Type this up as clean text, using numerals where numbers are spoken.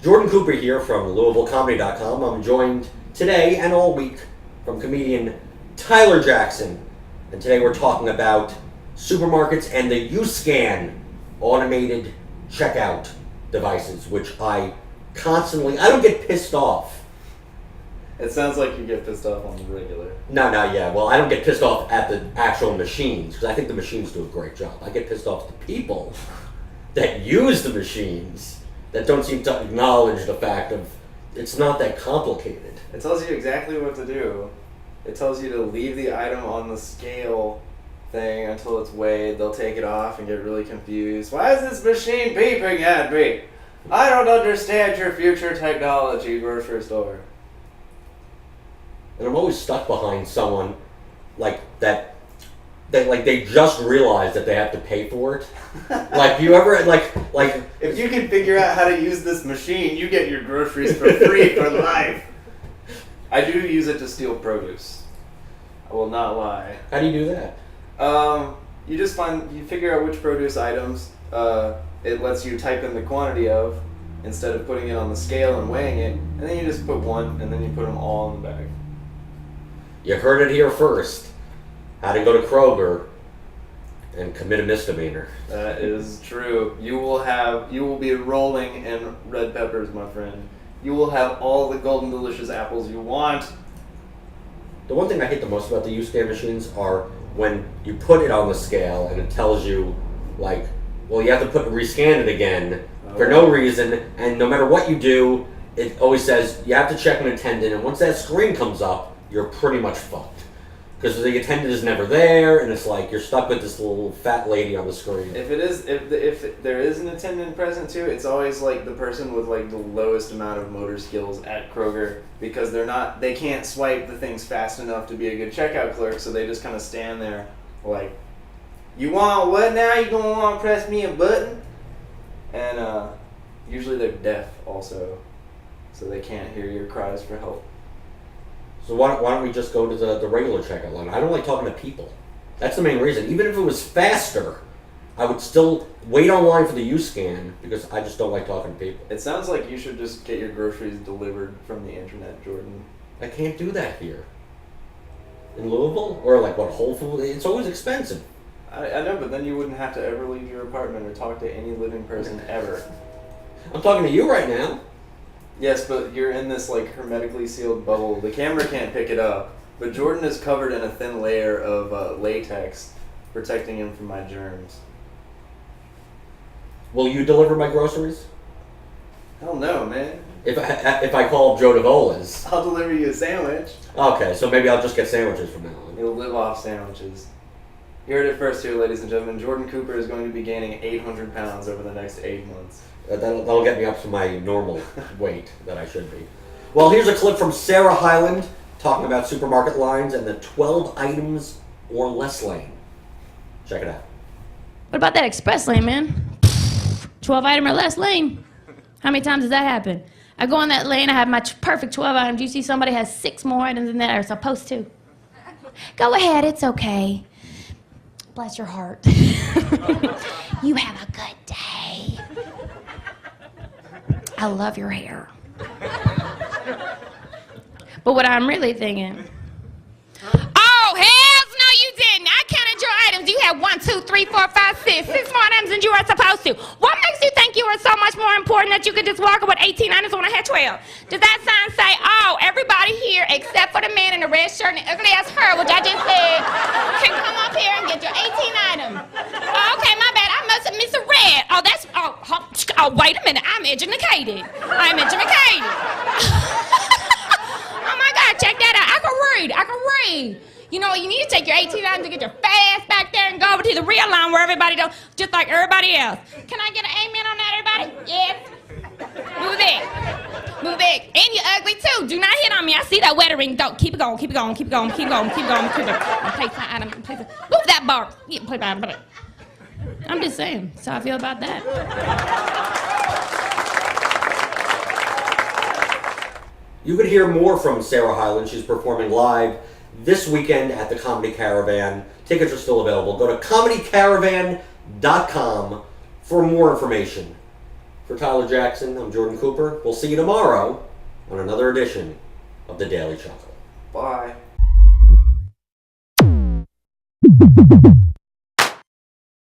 Jordan Cooper here from LouisvilleComedy.com. I'm joined today and all week from comedian Tyler Jackson. And today we're talking about supermarkets and the U-Scan automated checkout devices, which I don't get pissed off. It sounds like you get pissed off on the regular. No, yeah. Well, I don't get pissed off at the actual machines, because I think the machines do a great job. I get pissed off at the people that use the machines that don't seem to acknowledge the fact of it's not that complicated. It tells you exactly what to do. It tells you to leave the item on the scale thing until it's weighed. They'll take it off and get really confused. Why is this machine beeping at me? I don't understand your future technology, grocery store. And I'm always stuck behind someone like that. They just realize that they have to pay for it. Like, you ever like if you can figure out how to use this machine, you get your groceries for free for life. I do use it to steal produce. I will not lie. How do you do that? You figure out which produce items it lets you type in the quantity of instead of putting it on the scale and weighing it, and then you just put one and then you put them all in the bag. You heard it here first. How to go to Kroger and commit a misdemeanor. That is true. You will be rolling in red peppers, my friend. You will have all the golden delicious apples you want. The one thing I hate the most about the U-Scan machines are when you put it on the scale and it tells you, like, well, you have to rescan it again for no reason, and no matter what you do, it always says you have to check an attendant, and once that screen comes up, you're pretty much fucked. Because the attendant is never there, and it's like you're stuck with this little fat lady on the screen. If there is an attendant present too, it's always like the person with like the lowest amount of motor skills at Kroger, because they can't swipe the things fast enough to be a good checkout clerk, so they just kind of stand there like, you want what now? You gonna want to press me a button? And usually they're deaf also, so they can't hear your cries for help. So why don't we just go to the regular checkout line? I don't like talking to people. That's the main reason. Even if it was faster, I would still wait online for the U-Scan because I just don't like talking to people. It sounds like you should just get your groceries delivered from the internet, Jordan. I can't do that here. In Louisville? Or like what, Whole Foods? It's always expensive. I know, but then you wouldn't have to ever leave your apartment or talk to any living person ever. I'm talking to you right now. Yes, but you're in this like hermetically sealed bubble. The camera can't pick it up, but Jordan is covered in a thin layer of latex, protecting him from my germs. Will you deliver my groceries? Hell no, man. If I call Joe DeVola's. I'll deliver you a sandwich. Okay, so maybe I'll just get sandwiches from now on. You'll live off sandwiches. You heard it first here, ladies and gentlemen. Jordan Cooper is going to be gaining 800 pounds over the next 8 months. That'll get me up to my normal weight that I should be. Well, here's a clip from Sarah Hyland talking about supermarket lines and the 12 items or less lane. Check it out. What about that express lane, man? 12 item or less lane. How many times does that happen? I go on that lane, I have my perfect 12 items. You see somebody has 6 more items than that are supposed to. Go ahead, it's okay. Bless your heart. You have a good day. I love your hair. But what I'm really thinking, oh, hells no you didn't. I counted your items. You had 1, 2, 3, 4, 5, 6 more items than you were supposed to. What makes you think you were so much more important that you could just walk with 18 items when I had 12? Does that sign say, oh, everybody here except for the man in the red shirt and the ugly ass her, which I just said, can come up here and get your 18 items? Oh, okay, my bad. I must have missed a red. Oh, wait a minute. I'm educated. Oh my God, check that out. I can read. You know what, you need to take your 18 items to get your fast back there and go over to the real line where everybody don't, just like everybody else. Can I get an amen on that, everybody? Yes. Move back. And you're ugly too. Do not hit on me. I see that wedding ring. Don't. Keep it going. Place my item. Move that bar. Yeah, play by. I'm just saying. That's how I feel about that. You could hear more from Sarah Hyland. She's performing live this weekend at the Comedy Caravan. Tickets are still available. Go to comedycaravan.com for more information. For Tyler Jackson, I'm Jordan Cooper. We'll see you tomorrow on another edition of the Daily Chuckle. Bye.